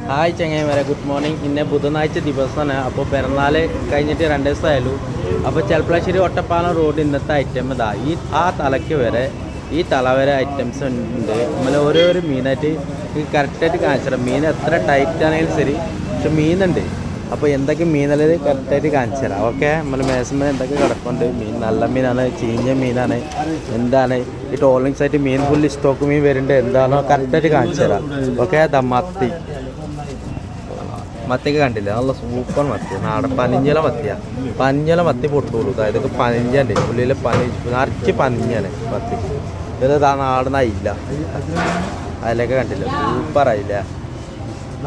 Hi ചങ്ങായിമാരെ, good morning. ഇന്ന് ബുധനാഴ്ച ദിവസമാണ്. അപ്പോൾ പിറന്നാൾ കഴിഞ്ഞിട്ട് 2 ദിവസമായാലും. അപ്പോൾ ചെർപ്പളശ്ശേരി ഒറ്റപ്പാലം റോഡ് ഇന്നത്തെ ഐറ്റം ഇതാ ആ തലയ്ക്ക് വരെ ഈ തല വരെ ഐറ്റംസ് ഉണ്ട്. നമ്മൾ ഓരോരോ മീനായിട്ട് കറക്റ്റായിട്ട് കാണിച്ചിടാം. മീൻ എത്ര ടൈറ്റ് ആണെങ്കിലും ശരി, പക്ഷെ മീനുണ്ട്. അപ്പോൾ എന്തൊക്കെ മീനല്ലത് കറക്റ്റായിട്ട് കാണിച്ചു തരാം. ഓക്കെ, നമ്മൾ മേശമേ എന്തൊക്കെ കിടക്കുന്നുണ്ട്. മീൻ നല്ല മീനാണ്, ചീഞ്ഞ മീനാണ്, എന്താണ് ഈ ട്രോളിംഗ് സൈറ്റ് മീൻ ഫുള്ള് സ്റ്റോക്ക് മീൻ വരുന്നുണ്ട്. എന്താണോ കറക്റ്റായിട്ട് കാണിച്ചു തരാം. ഓക്കെ, മത്തിയൊക്കെ കണ്ടില്ല, നല്ല സൂപ്പർ മത്തി, നാടൻ പനിഞ്ഞില മത്തിയാണ്. പനിഞ്ഞില മത്തി പൊട്ടുള്ളൂ. ഇതൊക്കെ പനിഞ്ഞുണ്ട്, ഉള്ളിൽ നിറച്ച് പനിഞ്ഞാണ് മത്തി. ഇത് നാടനായില്ല, അതിലൊക്കെ കണ്ടില്ല, സൂപ്പറായില്ല.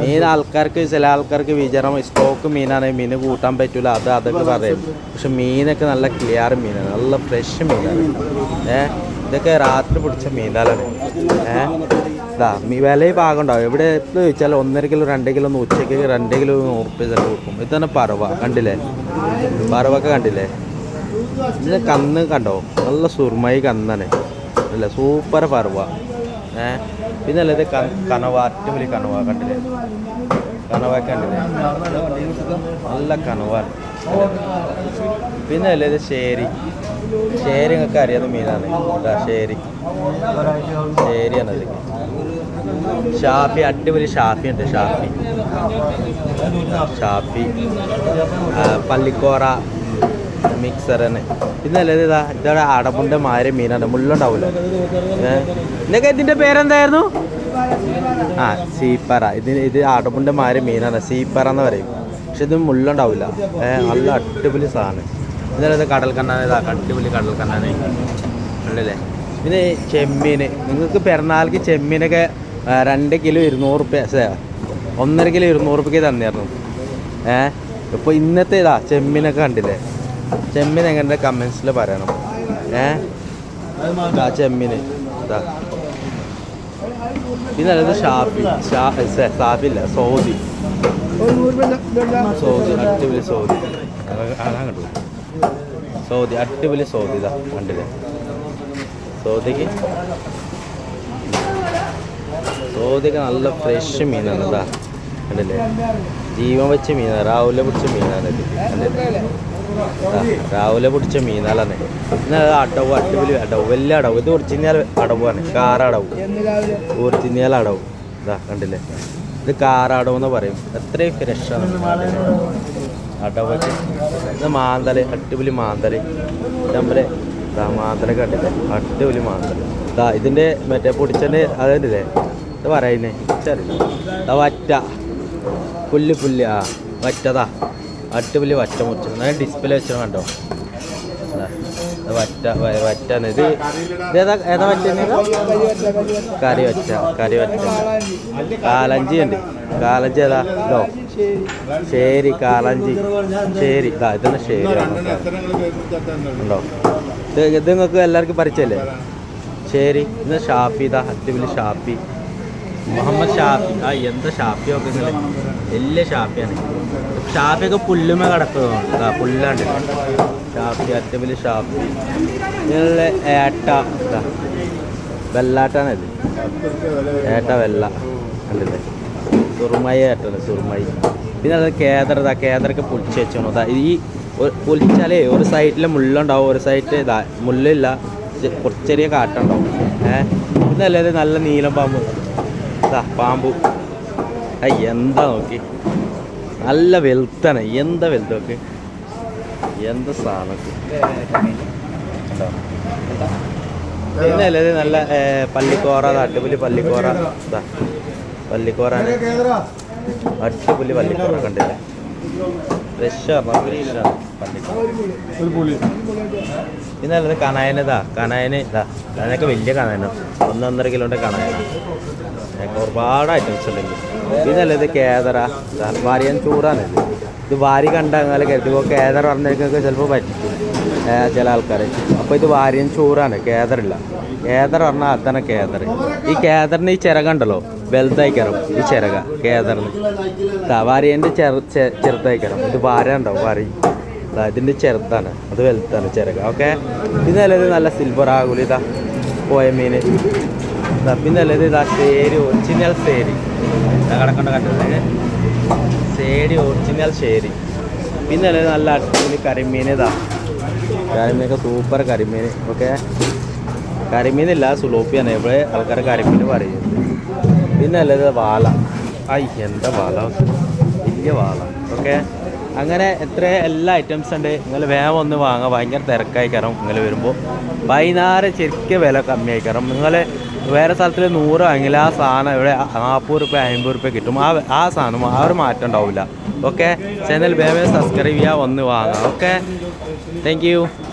മീൻ ആൾക്കാർക്ക്, ചില ആൾക്കാർക്ക് വിചാരം സ്റ്റോക്ക് മീനാണ്, മീൻ കൂട്ടാൻ പറ്റില്ല, അതൊക്കെ പറയും. പക്ഷെ മീനൊക്കെ നല്ല ക്ലിയർ മീനാണ്, നല്ല ഫ്രഷ് മീനാണ്. ഇതൊക്കെ രാത്രി പിടിച്ച മീനാലാണ്. ഇതാ വില ഭാഗം ഉണ്ടാവും. എവിടെ എപ്പോൾ ചോദിച്ചാൽ 1.5 കിലോ 2 കിലോ ഉച്ചയ്ക്ക് 2 കിലോ 100 രൂപ ചിലപ്പോൾ കൊടുക്കും. ഇത് തന്നെ പറവ കണ്ടില്ലേ, പറവൊക്കെ കണ്ടില്ലേ. ഇത് കന്ന് കണ്ടോ, നല്ല സുർമായി കന്നാണ് അല്ലേ, സൂപ്പർ പറവ. പിന്നെ അല്ലേ ഇത് കനവ, ഏറ്റവും വലിയ കനവ കണ്ടില്ലേ, കനവൊക്കെ കണ്ടില്ലേ, നല്ല കനവ. പിന്നെ അല്ലേ ഇത് ശേരി, ശേരി നിങ്ങൾക്ക് അറിയാവുന്ന മീനാണ്. ശേരിയാണത്. ഷാഫി, അടിപൊളി ഷാഫി ഉണ്ട്. ഷാഫി പള്ളിക്കോറ മിക്സറിന്. ഇന്നല്ലേ ഇതവിടെ അടപ്പുണ്ട മാതിരി മീനാണ്, മുള്ളുണ്ടാവില്ല. ഇതൊക്കെ ഇതിൻ്റെ പേരെന്തായിരുന്നു? സീപ്പറ. ഇത് അടപ്പുണ്ട മാതിരി മീനാണ്, സീപ്പറ എന്ന് പറയും. പക്ഷെ ഇത് മുള്ളുണ്ടാവില്ല. നല്ല അടിപൊളി സാധനം. ഇന്നലെ കടൽ കണ്ണാണ്, അടിപൊളി കടൽ കണ്ണാണ് ഉണ്ടല്ലേ. പിന്നെ ചെമ്മീൻ, നിങ്ങൾക്ക് പിറന്നാൾക്ക് ചെമ്മീനൊക്കെ 2 കിലോ 200 രൂപ, 1.5 കിലോ 200 രൂപയ്ക്ക് തന്നിരുന്നു. ഇപ്പോൾ ഇന്നത്തെ ചെമ്മീനൊക്കെ കണ്ടില്ലേ. ചെമ്മീൻ എങ്ങനെ കമൻസിൽ പറയണം. ചെമ്മീൻ ഇതാ. പിന്നെ അതായത് ഷാഫില്ല, സൗദി, അടിപൊളി സൗദി. അതാ കണ്ടു, സൗദി, അടിപൊളി സൗദി. ഇതാ കണ്ടില്ലേ, സൗദിക്ക് നല്ല ഫ്രഷ് മീനാണ്. ഇതാ കണ്ടില്ലേ, ജീവൻ വെച്ച മീനാണ്, രാവിലെ പിടിച്ച മീനാണ് ഇത്. കണ്ടില്ലേ, രാവിലെ പിടിച്ച മീനാലാണ്. പിന്നെ അടവ്, അടിപൊളി അടവ്, വലിയ അടവ്. ഇത് ഒറിജിനൽ അടവാണ്, കാറടവ്, ഒറിജിനൽ അടവ്. ഇതാ കണ്ടില്ലേ, ഇത് കാറടവ് എന്ന് പറയും. എത്രയും ഫ്രഷാണ് അടവൊക്കെ. ഇത് മാന്തൽ, അടിപൊളി മാന്തൽ. നമ്മുടെ മാന്തലൊക്കെ കണ്ടില്ലേ, അടിപൊളി മാന്തൽ. ഇതിൻ്റെ മറ്റേ പൊടിച്ചൻ്റെ അതല്ലേ ഇത് പറയുന്നേ, അറിയില്ല. വറ്റ, പുല്ല്, വറ്റതാ, അടിപൊളി വറ്റ മുറിച്ചു. ഞാൻ ഡിസ്പ്ലേ വെച്ചോ കണ്ടോ. വറ്റാണ് ഇത്. ഏതാ വറ്റ? കറി വറ്റ. കാലഞ്ചി ഉണ്ട്, കാലഞ്ചി ഏതാ ഇതോ, ശരി, കാലഞ്ചി, ശരി. ഇതാണ് ശരി ഉണ്ടോ. ഇത് നിങ്ങൾക്ക് എല്ലാവർക്കും പരിചയല്ലേ, ശരി. ഇത് ഷാഫി, ഇതാ അടിപൊളി ഷാഫി, മുഹമ്മദ് ഷാഫി. എന്താ ഷാഫി ഒക്കെ നിങ്ങൾ, വലിയ ഷാഫിയാണ്. ഷാഫിയൊക്കെ പുല്ലുമേ കിടക്കുന്നതാണ്, പുല്ലാണ്ട് ഷാഫി, അടിപൊളി ഷാഫി. ഇതിനുള്ള ഏട്ട, വെള്ളാട്ടാണിത്, ഏട്ട വെള്ള കണ്ടില്ലേ, സുറുമായി ഏട്ടാണ്, സുറുമായി. പിന്നെ അത് കേദറൊക്കെ പൊളിച്ച് വെച്ചോണോ. ഈ പൊളിച്ചാലേ ഒരു സൈഡിൽ മുള്ളുണ്ടാവും, ഒരു സൈഡിൽ മുള്ളില്ല, കുറച്ച് ചെറിയ കാട്ടുണ്ടാവും. ഇതല്ലേ ഇത് നല്ല നീലം പാമ്പ്, പാമ്പ്. എന്താ നോക്കി, നല്ല വെളുത്താണ്, എന്താ വെളുത്ത് നോക്ക്, എന്താ സാധനം. പിന്നെ അല്ലേ ഇത് നല്ല പള്ളിക്കോറ, അടിപൊളി പള്ളിക്കോറ. പള്ളിക്കോറാണ്, അടിപൊളി പള്ളിക്കോറ കണ്ടില്ലേ, ഫ്രഷാണ് പള്ളിക്കോറ. പിന്നെ അല്ലത് കനായനതാ, കനായനൊക്കെ വലിയ കനായനോ, 1.5 കിലോൻ്റെ കനായന. ഒരുപാട് ഐറ്റംസ് ഉണ്ടെങ്കിൽ. ഇതല്ലേ ഇത് കേദറ, വാരിയൻ ചൂറാണ്. ഇത് വാരി കണ്ടാൽ കരുതുമ്പോൾ കേദർ പറഞ്ഞിരിക്കൊക്കെ ചിലപ്പോൾ പറ്റിക്കും ചില ആൾക്കാർ. അപ്പോൾ ഇത് വാരിയൻ ചൂറാണ്, കേദറില്ല. കേദർ പറഞ്ഞാൽ അതാണ് കേദർ. ഈ കേദറിന് ഈ ചിറകുണ്ടല്ലോ, വലുതായിക്കരം ഈ ചിറക കേദറിന്. വാരിയൻ്റെ ചെറുതായിക്കരം. ഇത് വാര ഉണ്ടാവും, വാരി. ഇതിൻ്റെ ചെറുതാണ്, അത് വലുതാണ് ചിറക. ഓക്കെ. പിന്നെ ഇത് നല്ല സിൽവർ ആകുലി, പോയ മീൻ. പിന്നെ ഇത് ശേരി, ഒറിജിനൽ ശേരി. കടക്കൊണ്ട് കണ്ടത് ശരി ഒറിജിനൽ ശരി. പിന്നെ അല്ലേ നല്ല അടിപൊളി കരിമീൻ. ഇതാ കരിമീനൊക്കെ സൂപ്പർ കരിമീൻ. ഓക്കെ, കരിമീനില്ല സുലോപ്പിയാണ് ഇവിടെ ആൾക്കാർ കരിമീൻ പറയുന്നത്. പിന്നെ അല്ലത് വാള. ഐ എന്താ വാള, വലിയ വാള. ഓക്കെ, അങ്ങനെ എത്ര എല്ലാ ഐറ്റംസ് ഉണ്ട്. നിങ്ങൾ വേഗം ഒന്ന് വാങ്ങാം. ഭയങ്കര തിരക്കായി കയറും. നിങ്ങൾ വരുമ്പോൾ വൈകുന്നേരം ശരിക്കും വില കമ്മിയായി കയറും. നിങ്ങൾ വേറെ സ്ഥലത്തിൽ 100 വാങ്ങില്ല ആ സാധനം ഇവിടെ 40 റുപ്യ 50 റുപ്യ കിട്ടും. ആ സാധനം ആ ഒരു മാറ്റം ഉണ്ടാവില്ല. ഓക്കെ, ചാനൽ വേഗം സബ്സ്ക്രൈബ് ചെയ്യുക, ഒന്ന് വാങ്ങാം. Okay, thank you.